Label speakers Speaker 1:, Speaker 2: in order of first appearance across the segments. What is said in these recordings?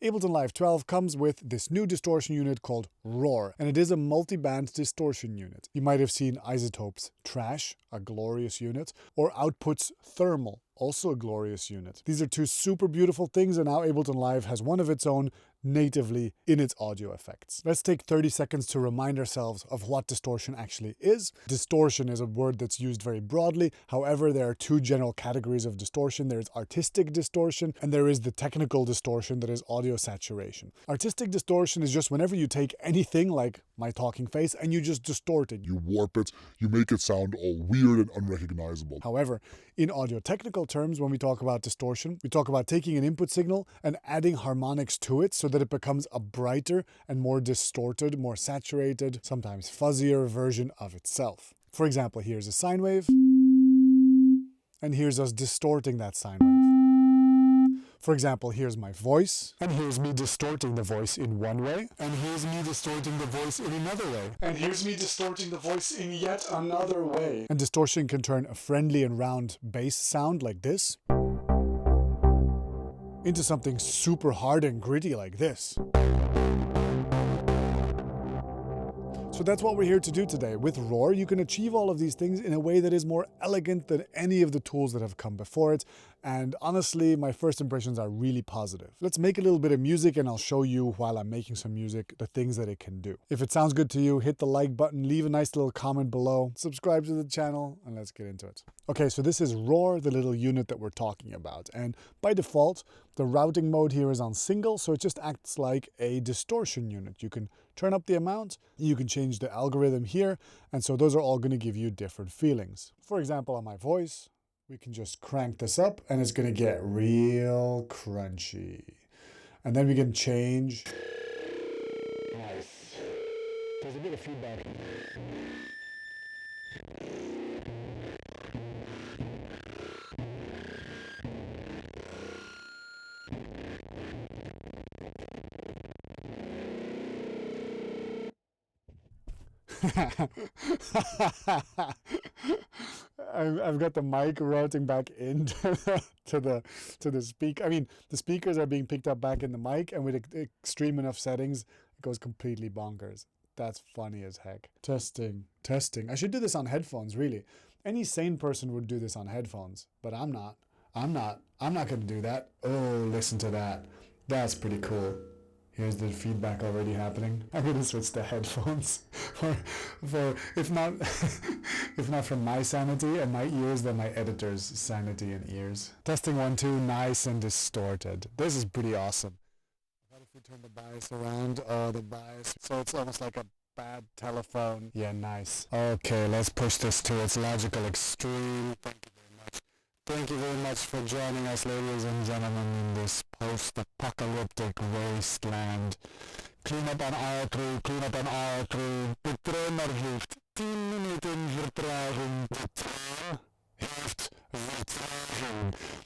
Speaker 1: Ableton Live 12 comes with this new distortion unit called Roar, and it is a multi-band distortion unit. You might have seen Izotope's Trash, a glorious unit, or Output's Thermal, also a glorious unit. These are two super beautiful things, and now Ableton Live has one of its own natively in its audio effects. Let's take 30 seconds to remind ourselves of what distortion actually is. Distortion is a word that's used very broadly. However, there are two general categories of distortion. There's artistic distortion, and there is the technical distortion that is audio saturation. Artistic distortion is just whenever you take anything like my talking face and you just distort it.
Speaker 2: You warp it, you make it sound all weird and unrecognizable.
Speaker 1: However, in audio technical terms, when we talk about distortion, we talk about taking an input signal and adding harmonics to it so that it becomes a brighter and more distorted, more saturated, sometimes fuzzier version of itself. For example, here's a sine wave, and here's us distorting that sine wave. For example, here's my voice, and here's me distorting the voice in one way, and here's me distorting the voice in another way, and here's me distorting the voice in yet another way. And distortion can turn a friendly and round bass sound like this into something super hard and gritty like this. So that's what we're here to do today. With Roar, you can achieve all of these things in a way that is more elegant than any of the tools that have come before it. And honestly, my first impressions are really positive. Let's make a little bit of music and I'll show you while I'm making some music the things that it can do. If it sounds good to you, hit the like button, leave a nice little comment below, subscribe to the channel, and let's get into it. Okay, so this is Roar, the little unit that we're talking about. And by default, the routing mode here is on single, so it just acts like a distortion unit. You can turn up the amount, you can change the algorithm here, and so those are all going to give you different feelings. For example, on my voice, we can just crank this up and it's going to get real crunchy. And then we can change. Nice. There's a bit of feedback. I've got the mic routing back into the speaker. I mean, the speakers are being picked up back in the mic, and with extreme enough settings, it goes completely bonkers. That's funny as heck. Testing. I should do this on headphones, really. Any sane person would do this on headphones, but I'm not. I'm not going to do that. Oh, listen to that. That's pretty cool. Here's the feedback already happening. I'm going to switch to headphones for if not from my sanity and my ears, then my editor's sanity and ears. Testing 1, 2, nice and distorted. This is pretty awesome. What if we turn the bias around? Oh, the bias. So it's almost like a bad telephone. Yeah, nice. Okay, let's push this to its logical extreme. Thank you very much. Thank you very much for joining us, ladies and gentlemen, in this post-apocalyptic wasteland. Clean up on our crew. De trainer heeft 10 minuten vertraging.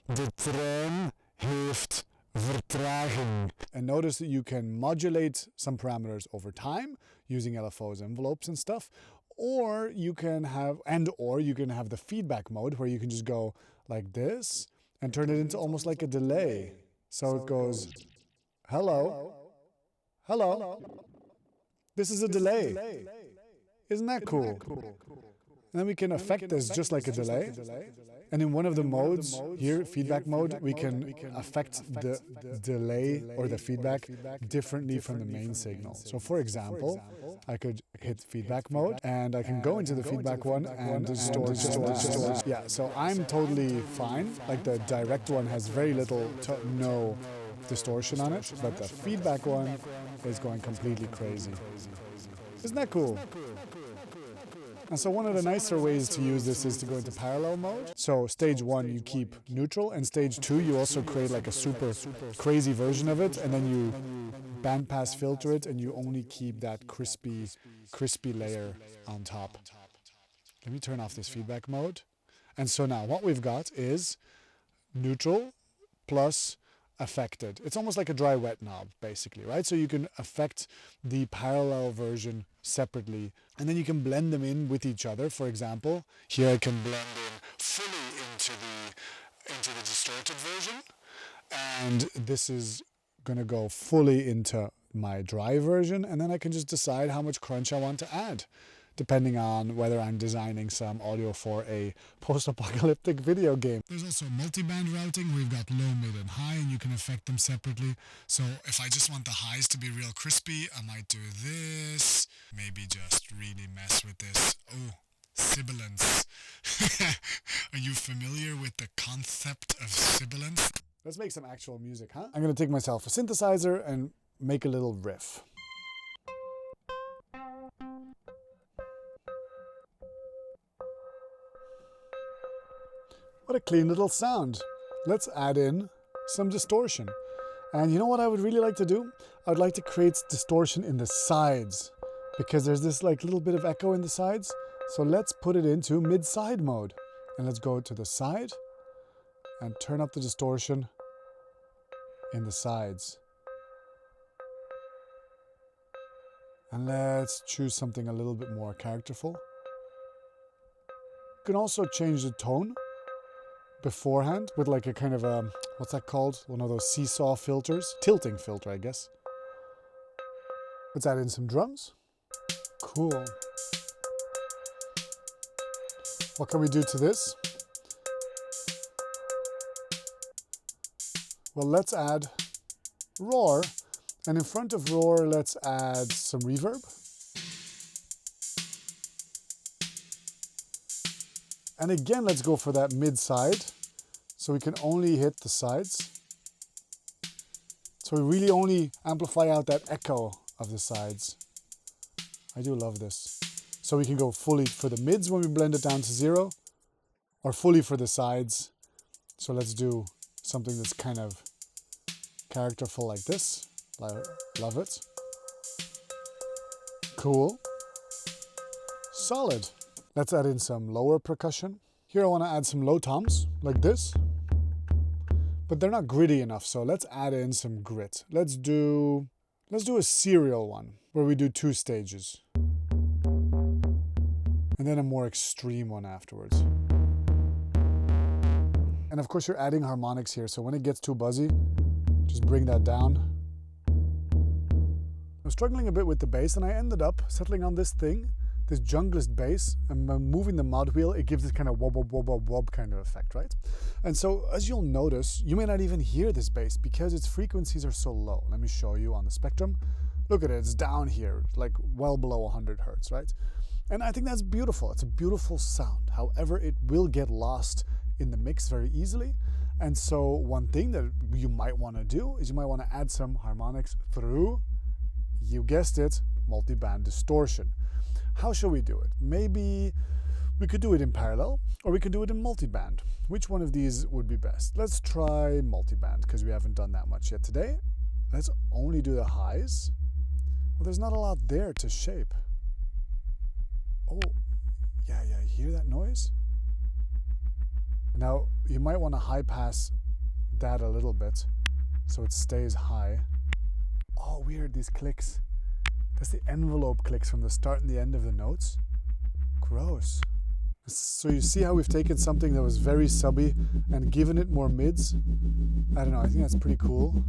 Speaker 1: De trein heeft vertraging. And notice that you can modulate some parameters over time using LFOs, envelopes and stuff. Or you can have the feedback mode where you can just go like this and turn it into almost like a delay. So it goes, hello. This is a delay. Isn't that cool? And then we can affect this just like a delay. And in one of the modes here, feedback mode, we can affect the delay or the feedback differently from the main signal. So for example, I could hit feedback mode and I can go into the feedback one and distort. Yeah, so I'm totally fine. Like the direct one has very little to no distortion on it, but the feedback one is going completely crazy. Isn't that cool? And so one of the nicer ways to use this is to go into parallel mode. So stage 1 you keep neutral, and stage 2 you also create like a super crazy version of it, and then you bandpass filter it and you only keep that crispy layer on top. Let me turn off this feedback mode. And so now what we've got is neutral plus affected. It's almost like a dry wet knob basically, right? So you can affect the parallel version separately and then you can blend them in with each other. For example, here I can blend in fully into the distorted version, and this is gonna go fully into my dry version, and then I can just decide how much crunch I want to add, depending on whether I'm designing some audio for a post-apocalyptic video game. There's also multiband routing. We've got low, mid, and high, and you can affect them separately. So if I just want the highs to be real crispy, I might do this. Maybe just really mess with this. Oh, sibilance. Are you familiar with the concept of sibilance? Let's make some actual music, huh? I'm gonna take myself a synthesizer and make a little riff. What a clean little sound. Let's add in some distortion. And you know what I would really like to do? I would like to create distortion in the sides, because there's this like little bit of echo in the sides. So let's put it into mid-side mode. And let's go to the side and turn up the distortion in the sides. And let's choose something a little bit more characterful. You can also change the tone beforehand with like a kind of a, what's that called? One of those seesaw filters. Tilting filter, I guess. Let's add in some drums. Cool. What can we do to this? Well, let's add roar. And in front of roar, let's add some reverb. And again, let's go for that mid-side. So we can only hit the sides. So we really only amplify out that echo of the sides. I do love this. So we can go fully for the mids when we blend it down to 0, or fully for the sides. So let's do something that's kind of characterful like this. Love it. Cool. Solid. Let's add in some lower percussion. Here I want to add some low toms, like this. But they're not gritty enough, so let's add in some grit. Let's do a serial one, where we do 2 stages. And then a more extreme one afterwards. And of course you're adding harmonics here, so when it gets too buzzy, just bring that down. I'm struggling a bit with the bass, and I ended up settling on this thing, this junglist bass, and by moving the mod wheel, it gives this kind of wob wob wob wob wob kind of effect, right? And so as you'll notice, you may not even hear this bass because its frequencies are so low. Let me show you on the spectrum. Look at it, it's down here, like well below 100 hertz, right? And I think that's beautiful. It's a beautiful sound. However, it will get lost in the mix very easily. And so one thing that you might want to do is you might want to add some harmonics through, you guessed it, multiband distortion. How shall we do it? Maybe we could do it in parallel, or we could do it in multiband. Which one of these would be best? Let's try multiband, because we haven't done that much yet today. Let's only do the highs. Well, there's not a lot there to shape. Oh, yeah, hear that noise? Now, you might want to high pass that a little bit so it stays high. Oh, weird, these clicks. That's the envelope clicks from the start and the end of the notes. Gross. So you see how we've taken something that was very subby and given it more mids? I don't know, I think that's pretty cool.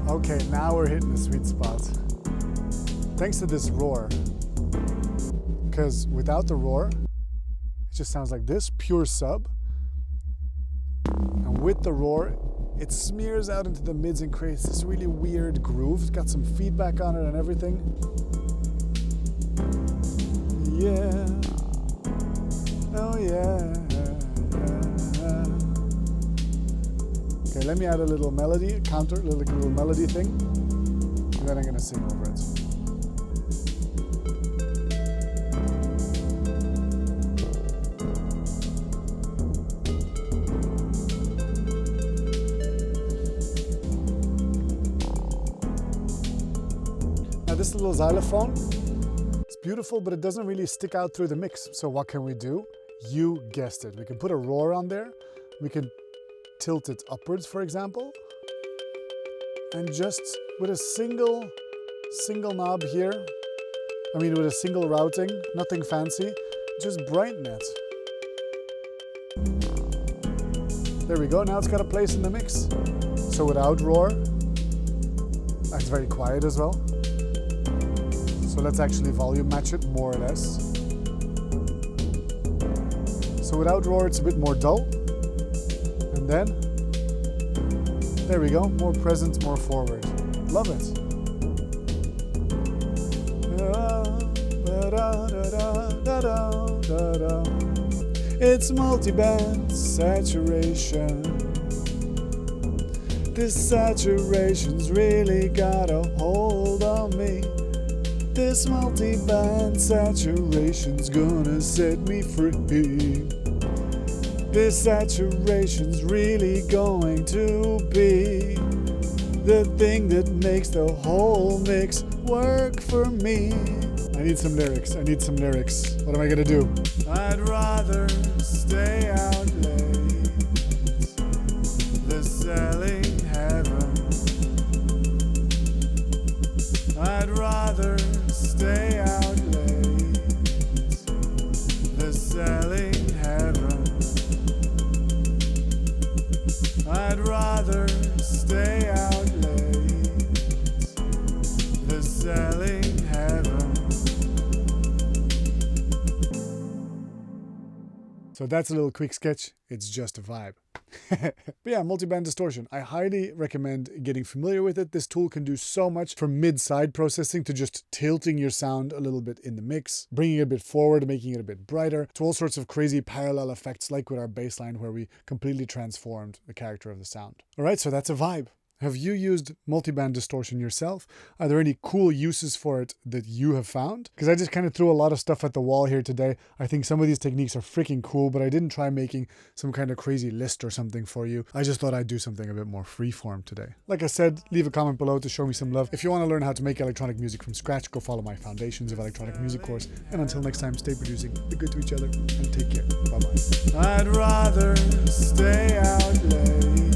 Speaker 1: Okay, now we're hitting the sweet spot. Thanks to this roar. Because without the roar, it just sounds like this, pure sub. And with the roar, it smears out into the mids and creates this really weird groove. It's got some feedback on it and everything. Yeah. Oh yeah. Okay, let me add a little melody, little melody thing, and then I'm gonna sing over it. Now this little xylophone, it's beautiful, but it doesn't really stick out through the mix. So what can we do? You guessed it. We can put a roar on there. We can tilt it upwards, for example, and just with a single knob here, I mean, with a single routing, nothing fancy, just brighten it. There we go, now it's got a place in the mix. So without roar, that's very quiet as well. So let's actually volume match it more or less. So without roar, it's a bit more dull. And then, there we go, more present, more forward. Love it. It's multiband saturation. This saturation's really got a hold on me. This multiband saturation's gonna set me free. This saturation's really going to be the thing that makes the whole mix work for me. I need some lyrics, I need some lyrics. What am I gonna do? I'd rather stay out late. The selling heaven. I'd rather stay out late. The selling heaven. I'd rather stay out late. The selling heaven. So that's a little quick sketch. It's just a vibe. But yeah, multiband distortion. I highly recommend getting familiar with it. This tool can do so much, from mid-side processing to just tilting your sound a little bit in the mix, bringing it a bit forward, making it a bit brighter, to all sorts of crazy parallel effects like with our bass line where we completely transformed the character of the sound. All right, so that's a vibe. Have you used multiband distortion yourself? Are there any cool uses for it that you have found? Because I just kind of threw a lot of stuff at the wall here today. I think some of these techniques are freaking cool, but I didn't try making some kind of crazy list or something for you. I just thought I'd do something a bit more freeform today. Like I said, leave a comment below to show me some love. If you want to learn how to make electronic music from scratch, go follow my Foundations of Electronic Music course. And until next time, stay producing, be good to each other, and take care. Bye-bye. I'd rather stay out late.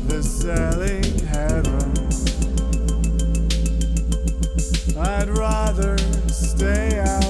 Speaker 1: The selling heaven. I'd rather stay out